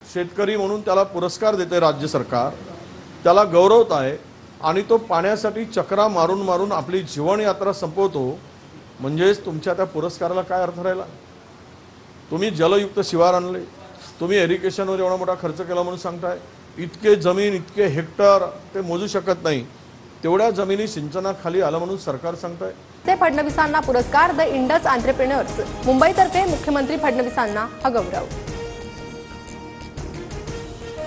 शेतकरी म्हणून त्याला पुरस्कार देते राज्य सरकार, त्याला गौरवत आहे आणि तो पाण्यासाठी चक्रा मारून मारून आपली जीवनयात्रा संपवतो, म्हणजेच तुमच्या त्या पुरस्काराला काय अर्थ राहिला? तुम्ही जलयुक्त शिवार आणले, तुम्ही इरिगेशनवर एवढा मोठा खर्च केला म्हणून सांगताय, इतके जमीन इतके हेक्टर ते मोजू शकत नाही, तेवढ्या जमिनी सिंचनाखाली आलं म्हणून सरकार सांगताय। ते फडणवीसांना पुरस्कार, द इंडस एंटरप्रेन्योर्स मुंबईतर्फे मुख्यमंत्री फडणवीसांना हा गौरव।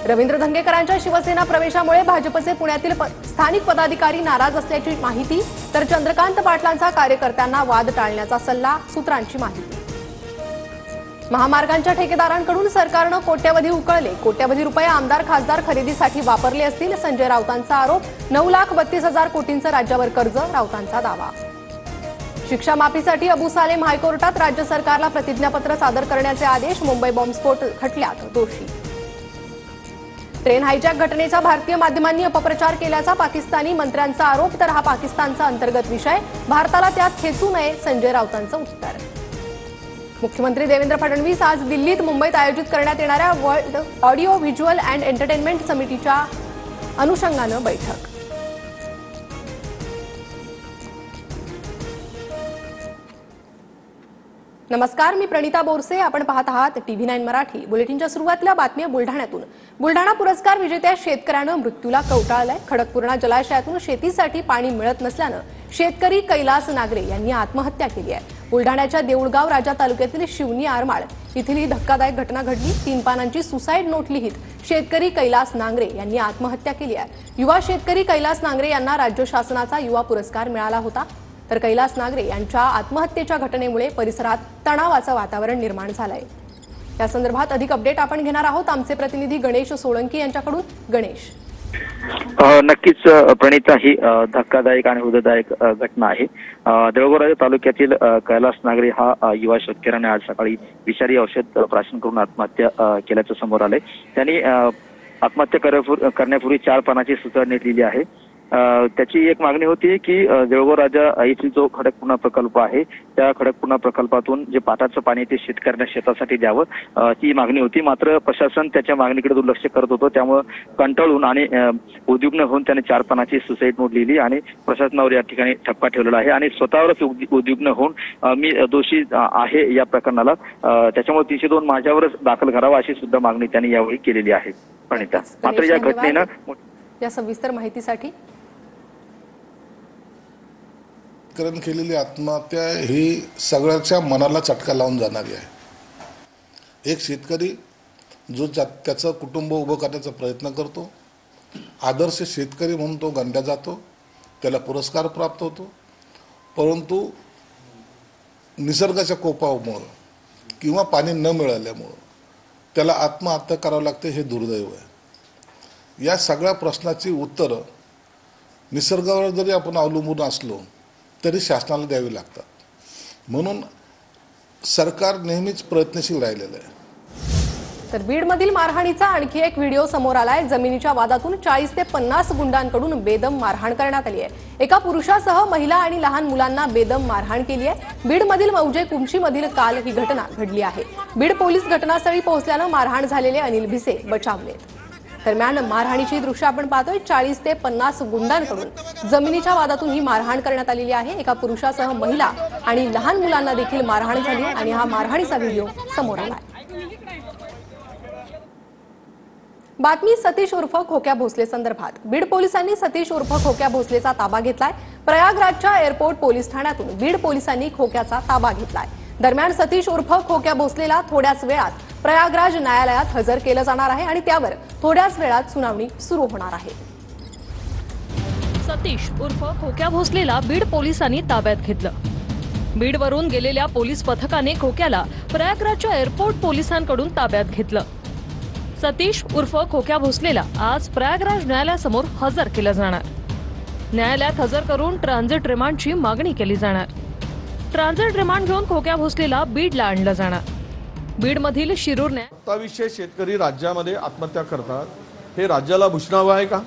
रवींद्र धंगेकरांच्या शिवसेना प्रवेशामुळे भाजपचे पुण्यातील स्थानिक पदाधिकारी नाराज असल्याची माहिती, तर चंद्रकांत पाटलांचा कार्यकर्त्यांना वाद टाळण्याचा सल्ला, सूत्रांची माहिती। महामार्गांच्या ठेकेदारांकडून सरकारने कोट्यवधी उकळले, कोट्यवधी रुपये आमदार खासदार खरेदीसाठी वापरले असतील, संजय राऊतांचा आरोप। 9,32,000 कोटींचं राज्यावर कर्ज, राऊतांचा दावा। शिक्षा माफीसाठी अबू सालेम हायकोर्टात, राज्य सरकारला प्रतिज्ञापत्र सादर करण्याचे आदेश, मुंबई बॉम्बस्फोट खटल्यात दोषी। ट्रेन हायजॅक घटनेचा भारतीय माध्यमांनी अपप्रचार केल्याचा पाकिस्तानी मंत्र्यांचा आरोप, तर हा पाकिस्तानचा अंतर्गत विषय, भारताला त्यात खेचू नये, संजय राऊतांचं उत्तर। मुख्यमंत्री देवेंद्र फडणवीस आज दिल्लीत मुंबईत आयोजित करण्यात येणाऱ्या world audio visual and entertainment समितीच्या अनुषंगानं बैठक। नमस्कार, मी प्रणिता बोरसे, आपण पाहत आहात TV9 मराठी। बुलेटिनच्या सुरुवातीला बातमी बुलढाण्यातून। बुलढाणा पुरस्कार विजेत्या शेतकऱ्यानं मृत्यूला कवटाळलाय। खडकपूर्णा जलाशयातून शेतीसाठी पाणी मिळत नसल्यानं शेतकरी कैलास नागरे यांनी आत्महत्या केली आहे। बुलढाण्याच्या देऊळगाव राजा तालुक्यातील शिवनी आरमाळ येथील ही धक्कादायक घटना घडली। 3 पानांची सुसाईड नोट लिहित शेतकरी कैलास नांगरे यांनी आत्महत्या केली आहे। युवा शेतकरी कैलास नांगरे यांना राज्य शासनाचा युवा पुरस्कार मिळाला होता, तर कैलास नागरे यांच्या आत्महत्येच्या घटनेमुळे परिसरात तणावाचं वातावरण निर्माण झालंय। या संदर्भात अधिक अपडेट आपण घेणार आहोत आमचे प्रतिनिधी गणेश सोळंकी यांच्याकडून। गणेश, नक्कीच प्रणिता, ही धक्कादायक आणि हृदयदायक घटना आहे। देऊळगाव तालुक्यातील कैलास नागरे हा युवा शेतकऱ्याने आज सकाळी विषारी औषध प्राशन करून आत्महत्या केल्याचं समोर आलंय। त्यांनी आत्महत्या करण्यापूर्वी 4 पानाची सुसाईड नोट लिहिली आहे। त्याची एक मागणी होती की देऊळगाव राजा येथील जो खडकपूर्णा प्रकल्प आहे, त्या खडकपूर्णा प्रकल्पातून जे पाटाचं पाणी ते शेतकऱ्यांना शेतासाठी द्यावं, ती मागणी होती। मात्र प्रशासन त्याच्या मागणीकडे दुर्लक्ष करत होतं, त्यामुळे कंटाळून आणि उद्विग्न होऊन त्याने 4 पानाची सुसाईड नोट लिहिली आणि प्रशासनावर या ठिकाणी ठपका ठेवलेला आहे आणि स्वतःवरच उद्विग्न होऊन मी दोषी आहे या प्रकरणाला, त्याच्यामुळे 302 माझ्यावरच दाखल करावा अशी सुद्धा मागणी त्यांनी यावेळी केलेली आहे। प्रणिता, मात्र या घटनेनं या सविस्तर माहितीसाठी केलेली आत्महत्या ही सगळ्याच्या मनाला चटका लावून जाणारी आहे। एक शेतकरी जो त्याचं कुटुंब उभं करण्याचा प्रयत्न करतो, आदर्श शेतकरी म्हणून तो गणला जातो, त्याला पुरस्कार प्राप्त होतो, परंतु निसर्गाच्या कोपामुळं किंवा पाणी न मिळाल्यामुळं त्याला आत्महत्या करावं लागते, हे दुर्दैव आहे। या सगळ्या प्रश्नाची उत्तरं निसर्गावर जरी आपण अवलंबून असलो तरी शासनाला द्यावी लागतात, म्हणून सरकार नेहमीच प्रयत्नशील राहिलेलं आहे। तर बीडमधील मारहाणीचा आणखी एक व्हिडिओ समोर आलाय। जमिनीच्या वादातून 40 ते 50 गुंडांकडून बेदम मारहाण करण्यात आली आहे। एका पुरुषासह महिला आणि लहान मुलांना बेदम मारहाण केली आहे। बीडमधील मौजे कुमशीमधील काल ही घटना घडली आहे। बीड पोलीस घटनास्थळी पोहोचल्यानं मारहाण झालेले अनिल भिसे बचावले। दरम्यान मारहाणीची दृश्य आपण पाहतोय। 40 ते 50 गुंडांकडून जमिनीच्या वादातून ही मारहाण करण्यात आलेली आहे। एका पुरुषासह महिला आणि लहान मुलांना देखील मारहाण झाली आणि हा मारहाणीचा व्हिडिओ समोर आला। बातमी सतीश उर्फ खोक्या भोसले संदर्भात। बीड पोलिसांनी सतीश उर्फ खोक्या भोसलेचा ताबा घेतलाय। प्रयागराजच्या एअरपोर्ट पोलीस ठाण्यातून बीड पोलिसांनी खोक्याचा ताबा घेतलाय। दरम्यान सतीश उर्फ खोक्या भोसलेला थोड्याच वेळात प्रयागराज न्यायालयात हजर केलं जाणार आहे आणि त्यावर थोड्याच वेळात सुनावणी सुरू होणार आहे। सतीश उर्फ खोक्या भोसलेला बीड पोलिसांनी ताब्यात घेतलं। बीडवरून गेलेल्या पोलीस पथकाने खोक्याला प्रयागराजच्या एअरपोर्ट पोलिसांकडून ताब्यात घेतलं। सतीश उर्फ खोक्या भोसलेला आज प्रयागराज न्यायालयासमोर हजर केलं जाणार। न्यायालयात हजर करून ट्रान्झिट रिमांडची मागणी केली जाणार। ट्रान्झिट रिमांड घेऊन खोक्या भोसलेला बीडला आणलं जाणार। बीडमधील शिरूर 2700 शेतकरी राज्यामध्ये आत्महत्या करतात, हे राज्याला भूषणावं आहे का?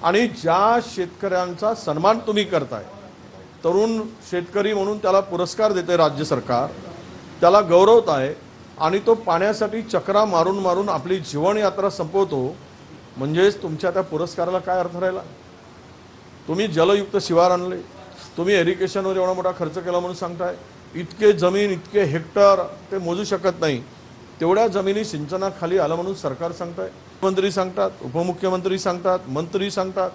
आणि ज्या शेतकऱ्यांचा सन्मान तुम्ही करताय, तरुण शेतकरी म्हणून त्याला पुरस्कार देते राज्य सरकार, त्याला गौरवत आहे आणि तो पाण्यासाठी चक्रा मारून मारून आपली जीवनयात्रा संपवतो, म्हणजेच तुमच्या त्या पुरस्काराला काय अर्थ राहिला? तुम्ही जलयुक्त शिवार आणले, तुम्ही इरिगेशनवर एवढा मोठा खर्च केला म्हणून सांगताय, इतके जमीन इतके हेक्टर ते मोजू शकत नाही, तेवढ्या जमिनी सिंचनाखाली आलं म्हणून सरकार सांगताय, मंत्री सांगतात, उपमुख्यमंत्री सांगतात, मंत्री सांगतात.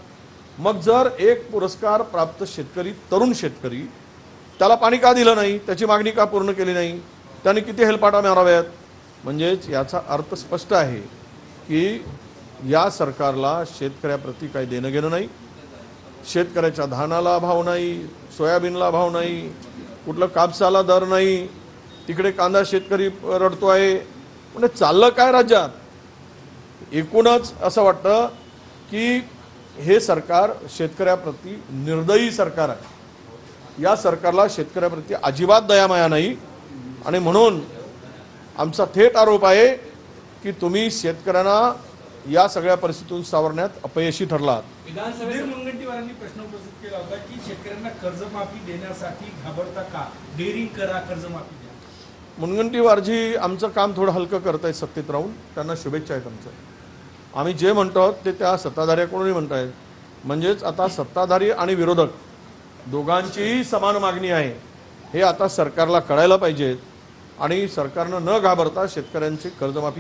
मग जर एक पुरस्कार प्राप्त शेतकरी, तरुण शेतकरी, त्याला पाणी का दिलं नाही, त्याची मागणी का पूर्ण केली नाही, त्याने किती हेलपाटा माराव्यात? म्हणजेच याचा अर्थ स्पष्ट आहे की या सरकारला शेतकऱ्याप्रती काही देणं घेणं नाही. शेतकऱ्याच्या धानाला भाव नाही, सोयाबीनला भाव नाही, कुठलं कापसाला दर नाही, तिकडे कांदा शेतकरी रडतो आहे. म्हणजे चाललं काय राज्यात? एकूणच असं वाटतं की हे सरकार शेतकऱ्याप्रती निर्दयी सरकार आहे. या सरकारला शेतकऱ्याप्रती अजिबात दयामाया नाही आणि म्हणून आमचा थेट आरोप आहे की तुम्ही शेतकऱ्यांना या सगळ्या परिस्थितीतून सावरण्यात अपयशी ठरलात. विधानसभेत मुनगंटीवारांनी प्रश्न उपस्थित केला होता की शेतकऱ्यांना कर्जमाफी देण्यासाठी घाबरता का? डेअरिंग करा, कर्जमाफी द्या. मुनगंटीवारजी आमचं काम थोडं हलकं करतायत सत्तेत राहून, त्यांना शुभेच्छा आहेत आमच्या. आम्ही जे म्हणतो ते त्या सत्ताधाऱ्याकडूनही म्हणतायत. म्हणजेच आता सत्ताधारी आणि विरोधक दोघांचीही समान मागणी आहे हे आता सरकारला कळायला पाहिजे आणि सरकारनं न घाबरता शेतकऱ्यांची कर्जमाफी